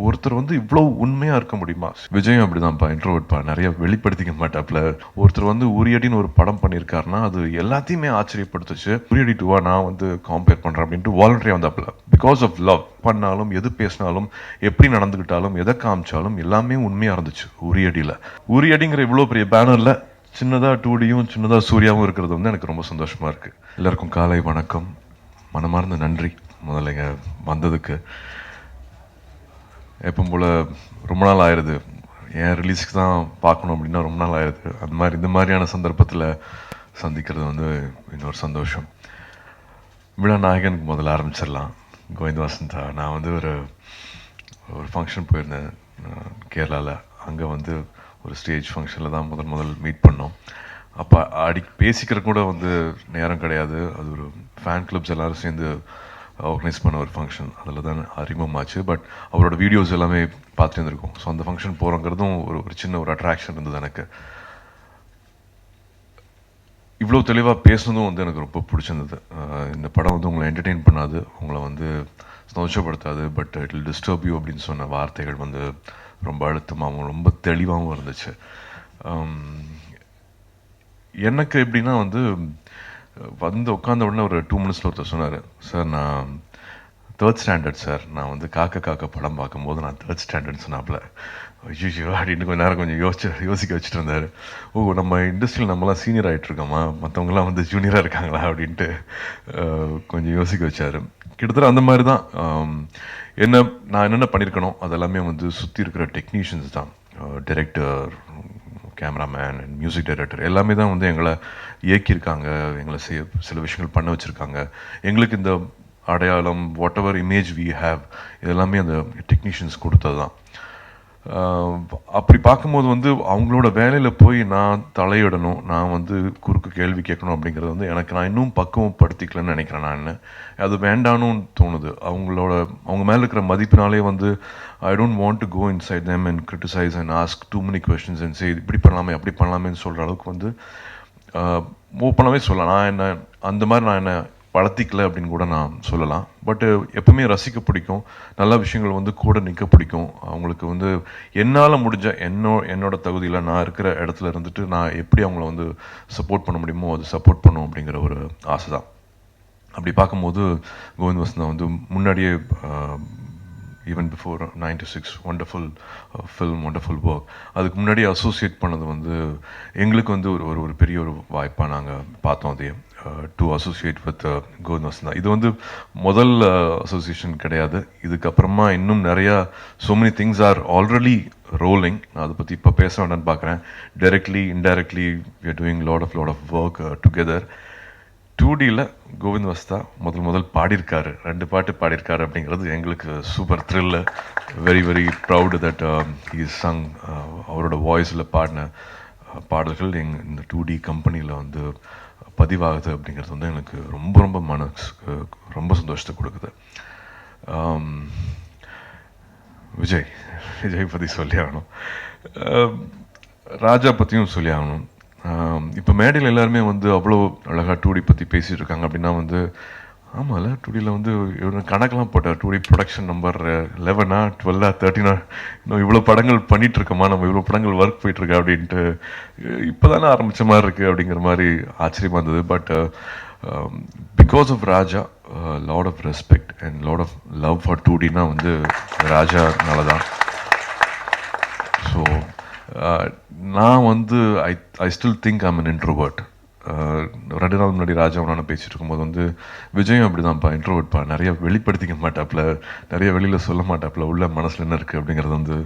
ஒருத்தர் வந்து இவ்வளோ உண்மையாக இருக்க முடியுமா? விஜயும் அப்படிதான்ப்பா, இன்ட்ரோவர்ட்ப்பா, நிறைய வெளிப்படுத்திக்க மாட்டாப்ல. ஒருத்தர் வந்து உரியடின்னு ஒரு படம் பண்ணியிருக்காருன்னா அது எல்லாத்தையுமே ஆச்சரியப்படுத்துச்சு. உரியடி டூவா நான் வந்து கம்பேர் பண்ணுறேன் அப்படின்ட்டு வாலண்டரியாக வந்தாப்ல. பிகாஸ் ஆஃப் லவ் பண்ணாலும், எது பேசினாலும், எப்படி நடந்துக்கிட்டாலும், எதை காமிச்சாலும் எல்லாமே உண்மையாக இருந்துச்சு உரியடியில். உரியடிங்கிற இவ்வளோ பெரிய பேனரில் சின்னதாக 2Dயும் சின்னதாக சூர்யாவும் இருக்கிறது வந்து எனக்கு ரொம்ப சந்தோஷமாக இருக்குது. எல்லாருக்கும் காலை வணக்கம், மனமார்ந்த நன்றி முதல்ல இங்கே வந்ததுக்கு. எப்பவும் போல் ரொம்ப நாள் ஆயிடுது, என் ரிலீஸ்க்கு தான் பார்க்கணும் அப்படின்னா ரொம்ப நாள் ஆயிடுது. அந்த மாதிரி இந்த மாதிரியான சந்தர்ப்பத்தில் சந்திக்கிறது வந்து இன்னொரு சந்தோஷம். விழா நாயகனுக்கு முதல்ல ஆரம்பிச்சிடலாம். கோவிந்த் வசந்தா, நான் வந்து ஒரு ஃபங்க்ஷன் போயிருந்தேன் கேரளாவில். அங்கே வந்து ஒரு ஸ்டேஜ் ஃபங்க்ஷனில் தான் முதல் மீட் பண்ணோம். அப்போ பேசிக்கிற கூட வந்து நேரம் கிடையாது. அது ஒரு ஃபேன் கிளப்ஸ் எல்லோரும் சேர்ந்து ஆர்கனைஸ் பண்ண ஒரு ஃபங்க்ஷன், அதில் தான் அறிமுகமாச்சு. பட் அவரோட வீடியோஸ் எல்லாமே பார்த்துட்டு இருந்திருக்கோம். ஸோ அந்த ஃபங்க்ஷன் போகிறோங்கிறதும் ஒரு சின்ன ஒரு அட்ராக்ஷன் இருந்தது எனக்கு. இவ்வளோ தெளிவாக பேசுனதும் வந்து எனக்கு ரொம்ப பிடிச்சிருந்தது. இந்த படம் வந்து உங்களை என்டர்டெயின் பண்ணாது, உங்களை வந்து சந்தோஷப்படுத்தாது, but it will disturb you அப்படின்னு சொன்ன வார்த்தைகள் வந்து ரொம்ப அழுத்தமாகவும் ரொம்ப தெளிவாகவும் இருந்துச்சு. எனக்கு எப்படின்னா வந்து உட்காந்த உடனே ஒரு 2 மினிட்ஸில் ஒருத்தர் சொன்னார், சார் நான் 3rd ஸ்டாண்டர்ட் சார், நான் வந்து காக்க படம் பார்க்கும்போது நான் 3rd ஸ்டாண்டர்ட் சொன்னாப்புல. ஐயோ அப்படின்னு கொஞ்சம் நேரம் யோசிக்க வச்சுட்டு இருந்தார். நம்ம இண்டஸ்ட்ரியில் நம்மலாம் சீனியர் ஆகிட்டு இருக்கோமா, மற்றவங்களாம் வந்து ஜூனியராக இருக்காங்களா அப்படின்ட்டு கொஞ்சம் யோசிக்க வச்சார். கிட்டத்தட்ட அந்த மாதிரி தான் நான் என்னென்ன பண்ணியிருக்கணும் அதெல்லாமே வந்து சுற்றி இருக்கிற டெக்னீஷியன்ஸ் தான், director, cameraman and music director எல்லாமே தான் வந்து எங்களை இயக்கியிருக்காங்க, எங்களை சில விஷயங்கள் பண்ண வச்சுருக்காங்க. எங்களுக்கு இந்த அடையாளம், whatever image we have, இதெல்லாமே அந்த டெக்னீஷியன்ஸ் கொடுத்தது தான். அப்படி பார்க்கும்போது வந்து அவங்களோட வேலையில் போய் நான் தலையிடணும், நான் வந்து குறுக்கு கேள்வி கேட்கணும் அப்படிங்கிறது வந்து நான் இன்னும் பக்குவப்படுத்திக்கலன்னு நினைக்கிறேன். நான் அது வேண்டான்னு தோணுது. அவங்க மேலே இருக்கிற மதிப்பினாலே வந்து I don't want to go inside them and criticise and ask too many questions and say இப்படி பண்ணலாமே அப்படி பண்ணலாமேன்னு சொல்கிற அளவுக்கு வந்து ஓப்பனாகவே சொல்லலாம். அந்த மாதிரி நான் என்ன வளர்த்திக்கல அப்படின்னு கூட நான் சொல்லலாம். பட்டு எப்பவுமே ரசிக்க பிடிக்கும், நல்ல விஷயங்கள் வந்து கூட நிற்க பிடிக்கும். அவங்களுக்கு வந்து என்னால் முடிஞ்ச என்னோட தகுதியில் நான் இருக்கிற இடத்துல இருந்துட்டு நான் எப்படி அவங்கள வந்து சப்போர்ட் பண்ண முடியுமோ அது சப்போர்ட் பண்ணும் அப்படிங்கிற ஒரு ஆசை தான். அப்படி பார்க்கும்போது கோவிந்த் வசந்தா வந்து முன்னாடியே even before 96 wonderful film, wonderful work, அதுக்கு முன்னாடி அசோசியேட் பண்ணது வந்து எங்களுக்கு வந்து ஒரு பெரிய ஒரு வாய்ப்பாக நாங்கள் பார்த்தோம். அதே to associate with Kovind Vasantha. இது வந்து முதல் அசோசியேஷன் கிடையாது. இதுக்கப்புறமா இன்னும் நிறையா so many things are already rolling. நான் அதை பற்றி இப்போ பேச வேண்டாம்னு பார்க்குறேன். Directly indirectly we are doing lot of work together. 2Dயில் கோவிந்த் வசந்தா முதல் பாடியிருக்காரு, 2 பாட்டு பாடியிருக்காரு அப்படிங்கிறது எங்களுக்கு super thrill. Very proud that he sung. அவரோட வாய்ஸில் பாடின பாடல்கள் இந்த 2D கம்பெனியில் வந்து பதிவாகுது அப்படிங்கிறது வந்து எனக்கு ரொம்ப மனசுக்கு ரொம்ப சந்தோஷத்தை கொடுக்குது. விஜய் பற்றி சொல்லி ஆகணும், ராஜா பற்றியும் சொல்லி ஆகணும். இப்போ மேடையில் எல்லாருமே வந்து அவ்வளோ அழகாக 2D பற்றி பேசிகிட்டு இருக்காங்க அப்படின்னா வந்து ஆமாம்ல, 2Dயில் வந்து கணக்கெலாம் போட்டார். 2D ப்ரொடக்ஷன் நம்பர் 11 12 13 இன்னும் இவ்வளோ படங்கள் பண்ணிகிட்ருக்கோமா, நம்ம இவ்வளோ படங்கள் ஒர்க் போயிட்டுருக்கா அப்படின்ட்டு இப்போ தானே ஆரம்பித்த மாதிரி இருக்குது அப்படிங்கிற மாதிரி ஆச்சரியமாக இருந்தது. But because of Raja, lot of respect and lot of love for 2Dனா வந்து ராஜானால தான். ஸோ நான் வந்து I still think I'm an introvert. 2 நாள் முன்னாடி ராஜாவும் நான் பேசிகிட்டு இருக்கும்போது வந்து விஜயும் அப்படி தான்ப்பா, இன்ட்ரோவர்ட்ப்பா, நிறைய வெளிப்படுத்திக்க மாட்டாப்புல, நிறைய வெளியில் சொல்ல மாட்டாப்புல, உள்ள மனசில் என்ன இருக்குது அப்படிங்கிறத வந்து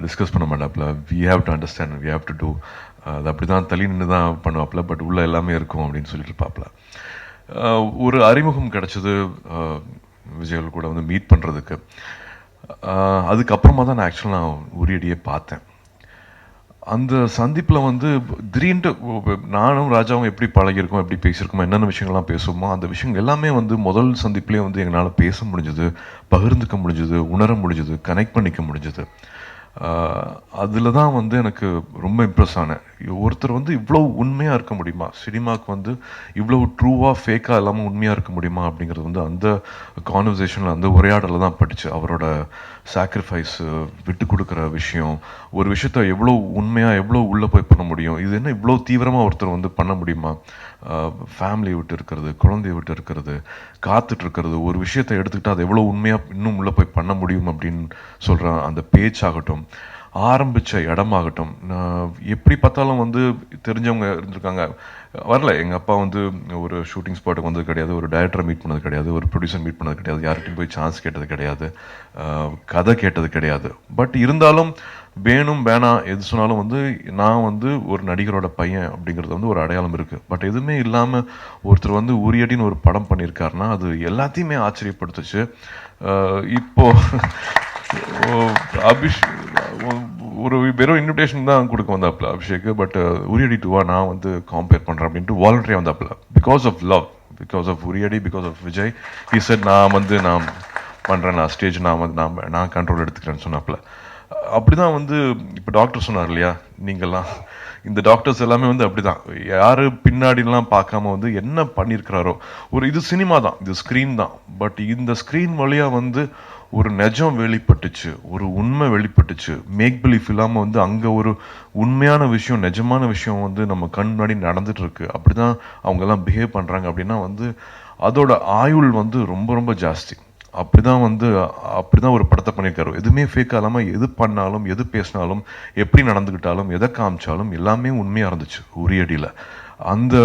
டிஸ்கஸ் பண்ண மாட்டாப்புல. We have to understand, we have to do. அது அப்படி தான் தள்ளி நின்று தான் பண்ணுவாப்புல, பட் உள்ளே எல்லாமே இருக்கும் அப்படின்னு சொல்லிட்டு இருப்பாப்புல. ஒரு அறிமுகம் கிடச்சிது விஜய் கூட வந்து மீட் பண்ணுறதுக்கு. அதுக்கப்புறமா தான் நான் ஆக்சுவலாக உரியடியே பார்த்தேன். அந்த சந்திப்பில் வந்து திடீர்னு நானும் ராஜாவும் எப்படி பழகியிருக்கோம், எப்படி பேசியிருக்கோமோ, என்னென்ன விஷயங்கள்லாம் பேசுவோமோ அந்த விஷயங்கள் எல்லாமே வந்து முதல் சந்திப்புலேயே வந்து எங்களால் பேச முடிஞ்சது, பகிர்ந்துக்க முடிஞ்சது, உணர முடிஞ்சது, கனெக்ட் பண்ணிக்க முடிஞ்சது. அதில் தான் வந்து எனக்கு ரொம்ப இம்ப்ரெஸ் ஆனேன். ஒருத்தர் வந்து இவ்வளோ உண்மையாக இருக்க முடியுமா, சினிமாவுக்கு வந்து இவ்வளோ ட்ரூவாக ஃபேக்காக இல்லாமல் உண்மையாக இருக்க முடியுமா அப்படிங்கிறது வந்து அந்த கான்வர்சேஷனில் அந்த உரையாடலில் தான் படிச்சு. அவரோட சாக்ரிஃபைஸு, விட்டு கொடுக்குற விஷயம், ஒரு விஷயத்த எவ்வளோ உண்மையாக எவ்வளோ உள்ளே போய் பண்ண முடியும், இது என்ன இவ்வளோ தீவிரமாக ஒருத்தர் வந்து பண்ண முடியுமா, ஃபேமிலியை விட்டு இருக்கிறது, குழந்தைய விட்டு இருக்கிறது, காத்துட்டு இருக்கிறது, ஒரு விஷயத்தை எடுத்துக்கிட்டு அதை எவ்வளோ உண்மையாக இன்னும் உள்ளே போய் பண்ண முடியும் அப்படின்னு சொல்கிற அந்த பேச்சாகட்டும், ஆரம்பித்த இடமாகட்டும், நான் எப்படி பார்த்தாலும் வந்து தெரிஞ்சவங்க இருந்திருக்காங்க. வரல, எங்கள் அப்பா வந்து ஒரு ஷூட்டிங் ஸ்பாட்டுக்கு வந்தது கிடையாது, ஒரு டைரக்டரை மீட் பண்ணது கிடையாது, ஒரு ப்ரொடியூசர் மீட் பண்ணது கிடையாது, யார்கிட்டையும் போய் சான்ஸ் கேட்டது கிடையாது, கதை கேட்டது கிடையாது. பட் இருந்தாலும் வேணும் வேணாம் எது சொன்னாலும் வந்து நான் வந்து ஒரு நடிகரோட பையன் அப்படிங்கிறது வந்து ஒரு அடையாளம் இருக்குது. பட் எதுவுமே இல்லாமல் ஒருத்தர் வந்து உரியடின்னு ஒரு படம் பண்ணியிருக்காருன்னா அது எல்லாத்தையுமே ஆச்சரியப்படுத்துச்சு. இப்போ ஒரு வெறும் இன்விடேஷன் தான் கொடுக்க வந்தாப்புல அபிஷேக். பட் உரியடி டூவா நான் வந்து காம்பேர் பண்ணுறேன் அப்படின்ட்டு வாலண்டரியாக வந்தாப்புல. Because of love, because of Uriyadi, because of Vijay. He said நான் பண்ணுறேன், நான் ஸ்டேஜ் நான் கண்ட்ரோல் எடுத்துக்கிறேன்னு சொன்னாப்புல. அப்படிதான் வந்து இப்போ டாக்டர் சொன்னார் இல்லையா, நீங்கள்லாம் இந்த டாக்டர்ஸ் எல்லாமே வந்து அப்படிதான், யாரு பின்னாடிலாம் பார்க்காம வந்து என்ன பண்ணியிருக்கிறாரோ. இது சினிமா தான், இது ஸ்க்ரீன் தான். பட் இந்த ஸ்க்ரீன் வழியாக வந்து ஒரு நிஜம் வெளிப்பட்டுச்சு, ஒரு உண்மை வெளிப்பட்டுச்சு. மேக் பிலீஃப் இல்லாமல் வந்து அங்கே ஒரு உண்மையான விஷயம், நிஜமான விஷயம் வந்து நம்ம கண் முன்னாடி நடந்துட்டு இருக்கு. அப்படிதான் அவங்கெல்லாம் பிஹேவ் பண்ணுறாங்க அப்படின்னா வந்து அதோட ஆயுள் வந்து ரொம்ப ரொம்ப ஜாஸ்தி. அப்படிதான் ஒரு படத்தை பண்ணியிருக்காரு. எதுவுமே ஃபேக்காக இல்லாமல் எது பண்ணாலும், எது பேசினாலும், எப்படி நடந்துக்கிட்டாலும், எதை காமிச்சாலும் எல்லாமே உண்மையாக இருந்துச்சு உரியடியில். அந்த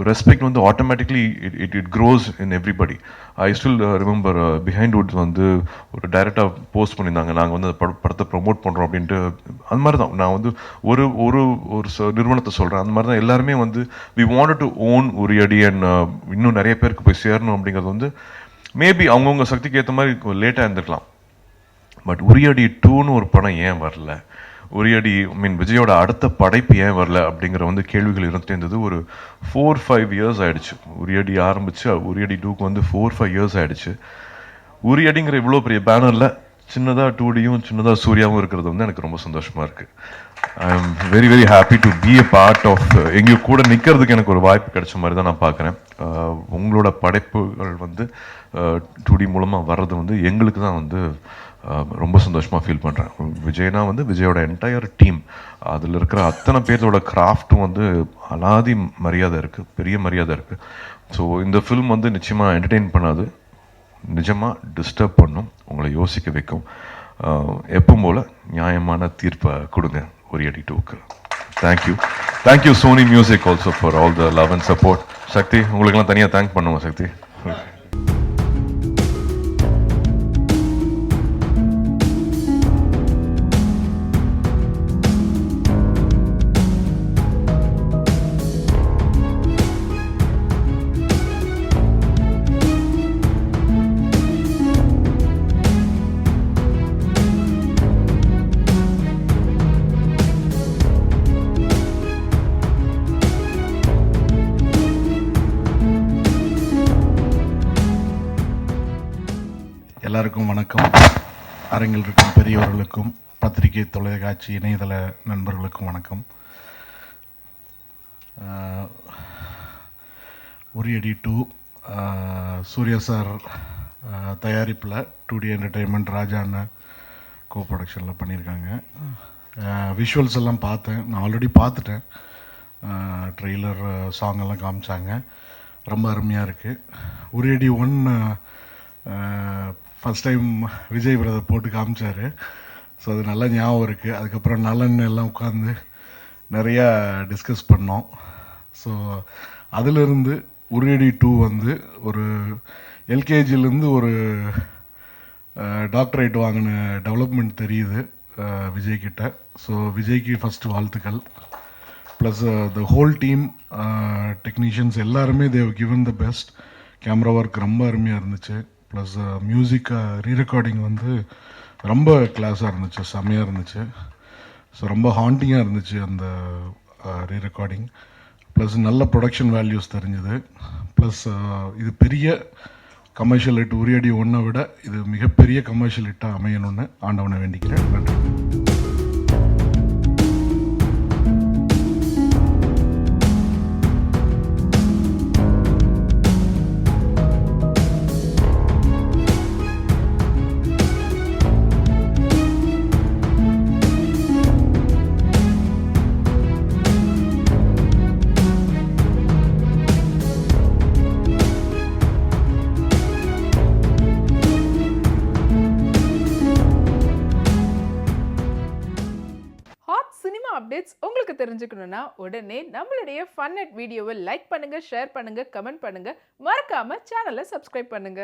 ரெஸ்பெக்ட் வந்து automatically it cross in everybody. I still remember behind Woods வந்து ஒரு டைரக்டாக போஸ்ட் பண்ணியிருந்தாங்க, நாங்கள் வந்து அந்த படத்தை ப்ரொமோட் பண்ணுறோம் அப்படின்ட்டு. அந்த மாதிரி தான் நான் வந்து ஒரு ஒரு ஒரு நிறுவனத்தை சொல்கிறேன். அந்த மாதிரி தான் எல்லாருமே வந்து we wanted to own Uriyadi and இன்னும் நிறைய பேருக்கு போய் சேரணும் அப்படிங்கிறது வந்து மேபி அவங்கவுங்க சக்திக்கு ஏற்ற மாதிரி லேட்டாக இருந்திருக்கலாம். பட் உரியடி 2ன்னு ஒரு படம் ஏன் வரல, உரியடி விஜயோட அடுத்த படைப்பு ஏன் வரல அப்படிங்கிற வந்து கேள்விகள் இருந்துட்டே இருந்தது. ஒரு 4-5 இயர்ஸ் ஆயிடுச்சு உரியடி ஆரம்பிச்சு. உரியடி 2க்கு வந்து 4-5 இயர்ஸ் ஆயிடுச்சு. உரியடிங்கிற இவ்வளோ பெரிய பேனரில் சின்னதாக 2Dயும் சின்னதாக சூர்யாவும் இருக்கிறது வந்து எனக்கு ரொம்ப சந்தோஷமாக இருக்குது. I am very very happy to be a part of, எங்கேயும் கூட நிற்கிறதுக்கு எனக்கு ஒரு வாய்ப்பு கிடைச்ச மாதிரி தான் நான் பார்க்குறேன். உங்களோட படைப்புகள் வந்து 2D மூலமாக வர்றது வந்து எங்களுக்கு தான் வந்து ரொம்ப சந்தோஷமாக ஃபீல் பண்ணுறேன். விஜய்னா வந்து விஜயோட என்டையர் டீம், அதில் இருக்கிற அத்தனை பேரோட கிராஃப்ட்டும் வந்து அலாதி மரியாதை இருக்குது, பெரிய மரியாதை இருக்குது. ஸோ இந்த ஃபில்ம் வந்து நிச்சயமாக என்டர்டெயின் பண்ணாது, நிஜமாக டிஸ்டர்ப் பண்ணும், உங்களை யோசிக்க வைக்கும். எப்பவும் போல் நியாயமான தீர்ப்பை கொடுங்க உரியடி 2க்கு. Thank you Sony Music also for all the love and support. Sakthi, உங்களுக்கெல்லாம் தனியாக தேங்க் பண்ணுவோம் சக்தி. எல்லாருக்கும் வணக்கம். அரங்கில் இருக்கும் பெரியவர்களுக்கும் பத்திரிகை, தொலைக்காட்சி, இணையதள நண்பர்களுக்கும் வணக்கம். உரியடி 2 சூர்யா சார் தயாரிப்பில் 2D என்டர்டெயின்மெண்ட் ராஜா அண்ணன் கோ ப்ரொடக்ஷனில் பண்ணியிருக்காங்க. விஷுவல்ஸ் எல்லாம் பார்த்தேன், நான் ஆல்ரெடி பார்த்துட்டேன். ட்ரெய்லர், சாங் எல்லாம் காமிச்சாங்க, ரொம்ப அருமையாக இருக்குது. உரியடி 1 ஃபஸ்ட் டைம் விஜய் பிரதர் போட்டு காமிச்சார். ஸோ அது நல்லா ஞாபகம் இருக்குது. அதுக்கப்புறம் நலன் எல்லாம் உட்காந்து நிறையா டிஸ்கஸ் பண்ணோம். ஸோ அதிலிருந்து உரியடி 2 வந்து ஒரு எல்கேஜிலேருந்து ஒரு டாக்டரேட் வாங்கின டெவலப்மெண்ட் தெரியுது விஜய்கிட்ட. ஸோ விஜய்க்கு ஃபஸ்ட்டு வாழ்த்துக்கள். Plus the whole team, technicians எல்லாருமே they've given the best. Camera work ரொம்ப அருமையாக இருந்துச்சு. ப்ளஸ் மியூசிக் ரீரெக்கார்டிங் வந்து ரொம்ப கிளாஸாக இருந்துச்சு, செம்மையாக இருந்துச்சு. ஸோ ரொம்ப ஹாண்டிங்காக இருந்துச்சு அந்த ரீரெக்கார்டிங். ப்ளஸ் நல்ல ப்ரொடக்ஷன் வேல்யூஸ் தெரிஞ்சுது. ப்ளஸ் இது பெரிய கமர்ஷியல் ஹிட் உரியடி ஒன்றை விட இது மிகப்பெரிய கமர்ஷியல் ஹிட்டாக அமையணும்னு ஆண்டவனை வேண்டிக்கிறேன். நன்றி. ஹாட் சினிமா அப்டேட்ஸ் உங்களுக்கு தெரிஞ்சுக்கணும்னா உடனே நம்மளுடைய ஃபன் அட் வீடியோவை லைக் பண்ணுங்க, ஷேர் பண்ணுங்க, கமெண்ட் பண்ணுங்க, மறக்காம சேனலை சப்ஸ்கிரைப் பண்ணுங்க.